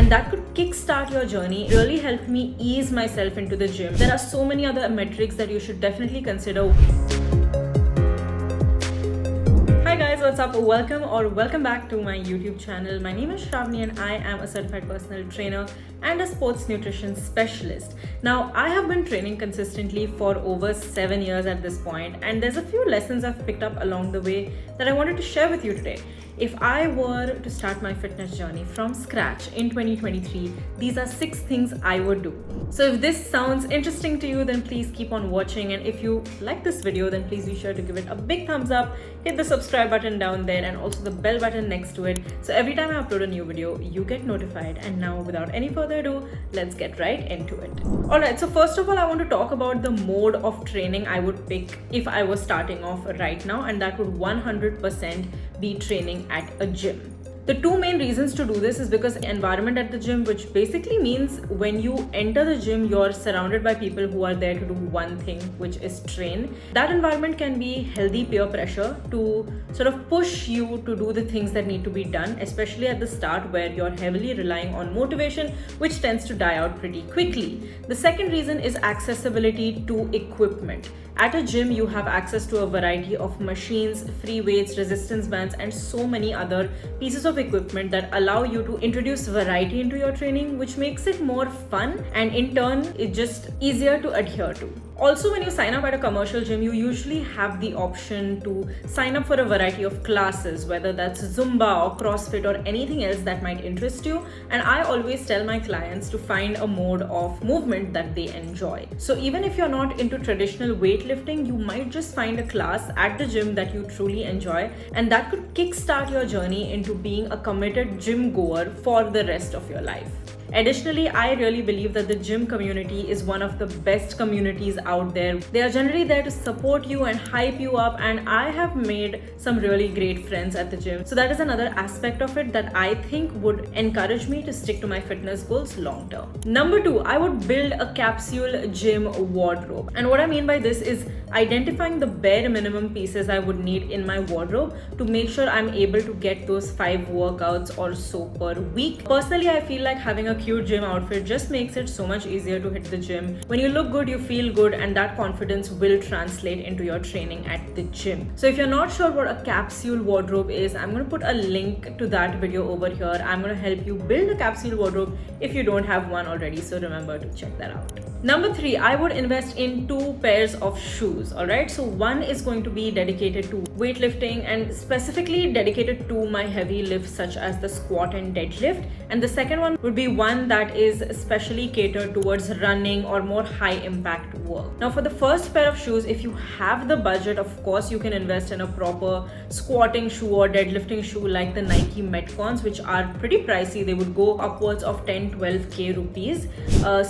and that could kickstart your journey. It really helped me ease myself into the gym. There are so many other metrics that you should definitely consider. Hi guys, what's up? Welcome back to my YouTube channel. My name is Shravani and I am a certified personal trainer and a sports nutrition specialist. Now, I have been training consistently for over 7 years at this point, and there's a few lessons I've picked up along the way that I wanted to share with you today. If I were to start my fitness journey from scratch in 2023, these are 6 things I would do. So if this sounds interesting to you, then please keep on watching. And if you like this video, then please be sure to give it a big thumbs up, hit the subscribe button down there and also the bell button next to it. So every time I upload a new video, you get notified. And now without any further ado, let's get right into it. Alright, so first of all, I want to talk about the mode of training I would pick if I was starting off right now, and that would 100% be training at a gym. The 2 main reasons to do this is because the environment at the gym, which basically means when you enter the gym, you're surrounded by people who are there to do one thing, which is train. That environment can be healthy peer pressure to sort of push you to do the things that need to be done, especially at the start where you're heavily relying on motivation, which tends to die out pretty quickly. The second reason is accessibility to equipment. At a gym, you have access to a variety of machines, free weights, resistance bands, and so many other pieces of equipment that allow you to introduce variety into your training, which makes it more fun and in turn, it's just easier to adhere to. Also, when you sign up at a commercial gym, you usually have the option to sign up for a variety of classes, whether that's Zumba or CrossFit or anything else that might interest you. And I always tell my clients to find a mode of movement that they enjoy. So even if you're not into traditional weightlifting, you might just find a class at the gym that you truly enjoy, and that could kickstart your journey into being a committed gym goer for the rest of your life. Additionally, I really believe that the gym community is one of the best communities out there. They are generally there to support you and hype you up, and I have made some really great friends at the gym. So that is another aspect of it that I think would encourage me to stick to my fitness goals long term. Number 2, I would build a capsule gym wardrobe. And what I mean by this is identifying the bare minimum pieces I would need in my wardrobe to make sure I'm able to get those 5 workouts or so per week. Personally, I feel like having a cute gym outfit just makes it so much easier to hit the gym. When you look good, you feel good, and that confidence will translate into your training at the gym. So if you're not sure what a capsule wardrobe is, I'm going to put a link to that video over here. I'm going to help you build a capsule wardrobe if you don't have one already, so remember to check that out. Number 3, I would invest in 2 pairs of shoes. Alright, so one is going to be dedicated to weightlifting and specifically dedicated to my heavy lifts such as the squat and deadlift, and the second one would be one that is especially catered towards running or more high impact work. Now for the first pair of shoes, if you have the budget, of course you can invest in a proper squatting shoe or deadlifting shoe like the Nike Metcons, which are pretty pricey. They would go upwards of 10-12k rupees.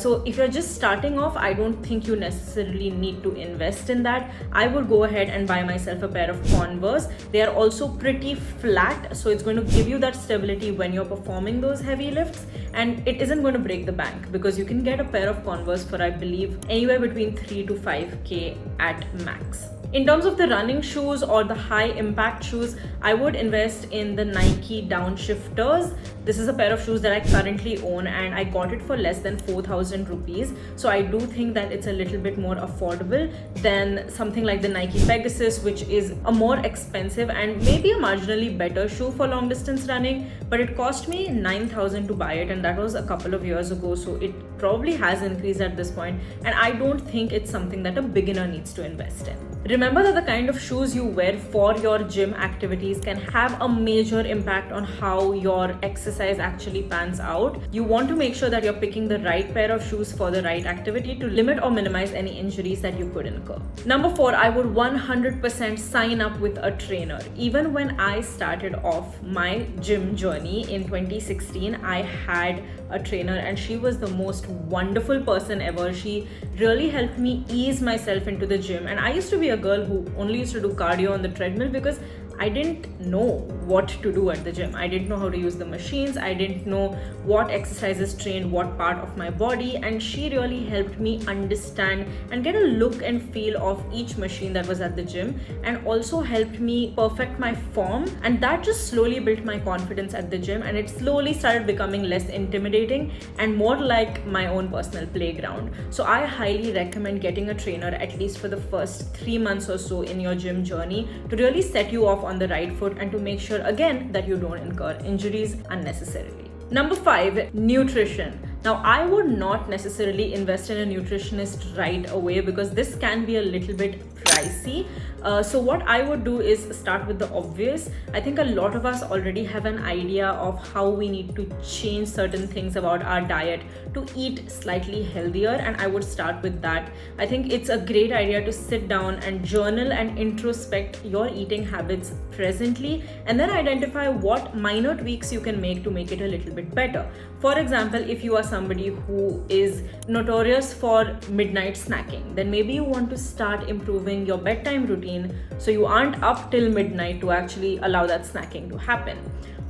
So if you're just starting off, I don't think you necessarily need to invest in that. I would go ahead and buy myself a pair of Converse. They are also pretty flat, so it's going to give you that stability when you're performing those heavy lifts, and it isn't going to break the bank because you can get a pair of Converse for, I believe, anywhere between 3 to 5k at max. In terms of the running shoes or the high impact shoes, I would invest in the Nike Downshifters. This is a pair of shoes that I currently own and I got it for less than 4,000 rupees. So I do think that it's a little bit more affordable than something like the Nike Pegasus, which is a more expensive and maybe a marginally better shoe for long distance running. But it cost me 9,000 to buy it, and that was a couple of years ago. So it probably has increased at this point, and I don't think it's something that a beginner needs to invest in. Remember that the kind of shoes you wear for your gym activities can have a major impact on how your exercise actually pans out. You want to make sure that you're picking the right pair of shoes for the right activity to limit or minimize any injuries that you could incur. Number 4, I would 100% sign up with a trainer. Even when I started off my gym journey in 2016, I had a trainer and she was the most wonderful person ever. She really helped me ease myself into the gym, and I used to be a girl who only used to do cardio on the treadmill because I didn't know what to do at the gym. I didn't know how to use the machines. I didn't know what exercises trained what part of my body, and she really helped me understand and get a look and feel of each machine that was at the gym, and also helped me perfect my form. And that just slowly built my confidence at the gym, and it slowly started becoming less intimidating and more like my own personal playground. So I highly recommend getting a trainer at least for the first 3 months or so in your gym journey to really set you off on the right foot and to make sure again that you don't incur injuries unnecessarily. Number 5, nutrition. Now, I would not necessarily invest in a nutritionist right away because this can be a little bit pricey. So what I would do is start with the obvious. I think a lot of us already have an idea of how we need to change certain things about our diet to eat slightly healthier, and I would start with that. I think it's a great idea to sit down and journal and introspect your eating habits presently, and then identify what minor tweaks you can make to make it a little bit better. For example, if you are somebody who is notorious for midnight snacking, then maybe you want to start improving your bedtime routine so you aren't up till midnight to actually allow that snacking to happen.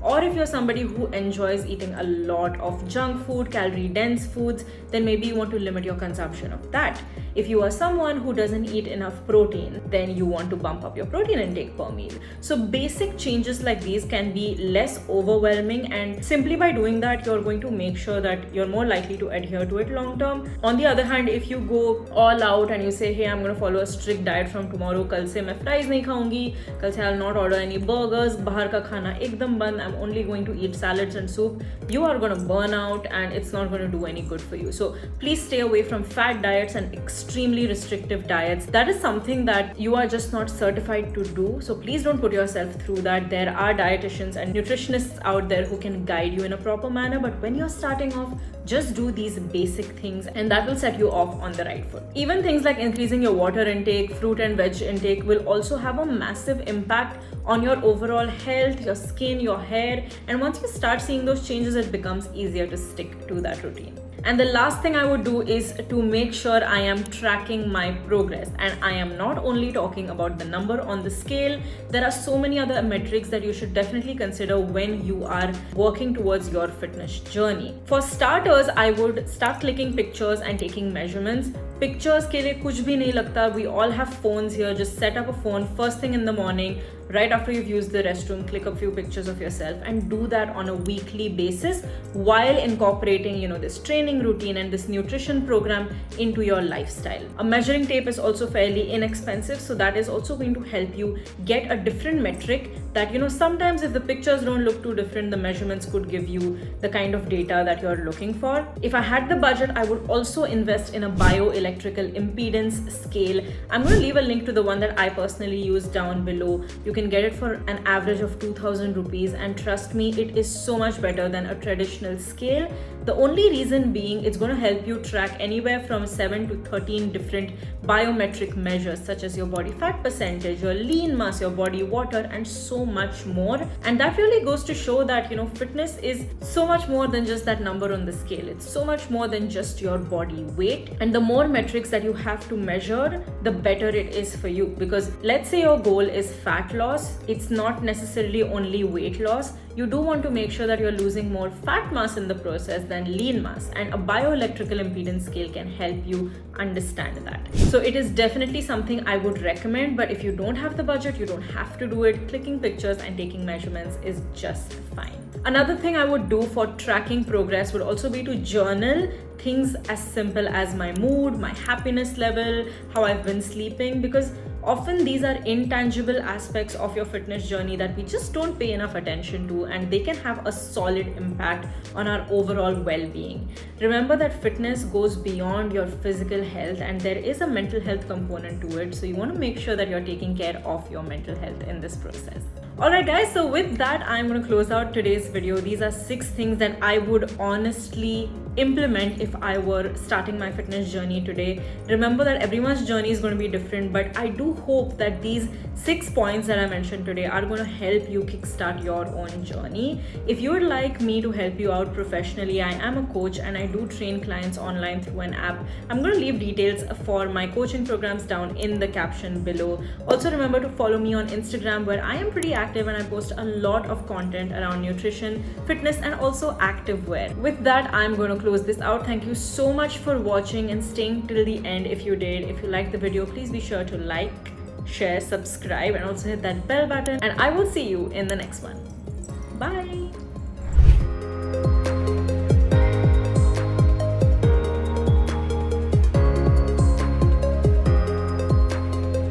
Or if you're somebody who enjoys eating a lot of junk food, calorie dense foods, then maybe you want to limit your consumption of that. If you are someone who doesn't eat enough protein, then you want to bump up your protein intake per meal. So basic changes like these can be less overwhelming, and simply by doing that, you're going to make sure that you're more likely to adhere to it long term. On the other hand, if you go all out and you say, hey, I'm going to follow a strict diet from tomorrow, kal se main fries nahi khaungi, kal se I'll not order any burgers, bahar ka khana ekdam band, I'm only going to eat salads and soup, you are going to burn out and it's not going to do any good for you. So please stay away from fad diets and extremely restrictive diets. That is something that you are just not certified to do. So please don't put yourself through that. There are dietitians and nutritionists out there who can guide you in a proper manner. But when you're starting off, just do these basic things and that will set you off on the right foot. Even things like increasing your water intake, fruit and veg intake will also have a massive impact on your overall health, your skin, your hair. And once you start seeing those changes, it becomes easier to stick to that routine. And the last thing I would do is to make sure I am tracking my progress. And I am not only talking about the number on the scale. There are so many other metrics that you should definitely consider when you are working towards your fitness journey. For starters, I would start clicking pictures and taking measurements. Pictures ke liye kuch bhi nahi lagta. We all have phones here. Just set up a phone first thing in the morning. Right after you've used the restroom, click a few pictures of yourself and do that on a weekly basis while incorporating, this training routine and this nutrition program into your lifestyle. A measuring tape is also fairly inexpensive, so that is also going to help you get a different metric that, sometimes if the pictures don't look too different, the measurements could give you the kind of data that you're looking for. If I had the budget, I would also invest in a bioelectrical impedance scale. I'm going to leave a link to the one that I personally use down below. You can get it for an average of 2,000 rupees, and trust me, it is so much better than a traditional scale. The only reason being it's going to help you track anywhere from 7 to 13 different biometric measures such as your body fat percentage, your lean mass, your body water, and so much more. And that really goes to show that fitness is so much more than just that number on the scale. It's so much more than just your body weight, and the more metrics that you have to measure, the better it is for you. Because let's say your goal is fat loss, it's not necessarily only weight loss. You do want to make sure that you're losing more fat mass in the process than lean mass, and a bioelectrical impedance scale can help you understand that. So it is definitely something I would recommend, but if you don't have the budget, you don't have to do it. Clicking pictures and taking measurements is just fine. Another thing I would do for tracking progress would also be to journal things as simple as my mood, my happiness level, how I've been sleeping, because often these are intangible aspects of your fitness journey that we just don't pay enough attention to, and they can have a solid impact on our overall well-being. Remember that fitness goes beyond your physical health, and there is a mental health component to it, so you want to make sure that you're taking care of your mental health in this process. Alright guys, so with that, I'm going to close out today's video. These are 6 things that I would honestly implement if I were starting my fitness journey today. Remember that everyone's journey is going to be different, but I do hope that these 6 points that I mentioned today are going to help you kickstart your own journey. If you would like me to help you out professionally, I am a coach and I do train clients online through an app. I'm going to leave details for my coaching programs down in the caption below. Also remember to follow me on Instagram, where I am pretty active active and I post a lot of content around nutrition, fitness, and also active wear. With that, I'm going to close this out. Thank you so much for watching and staying till the end if you did. If you liked the video, please be sure to like, share, subscribe, and also hit that bell button. And I will see you in the next one.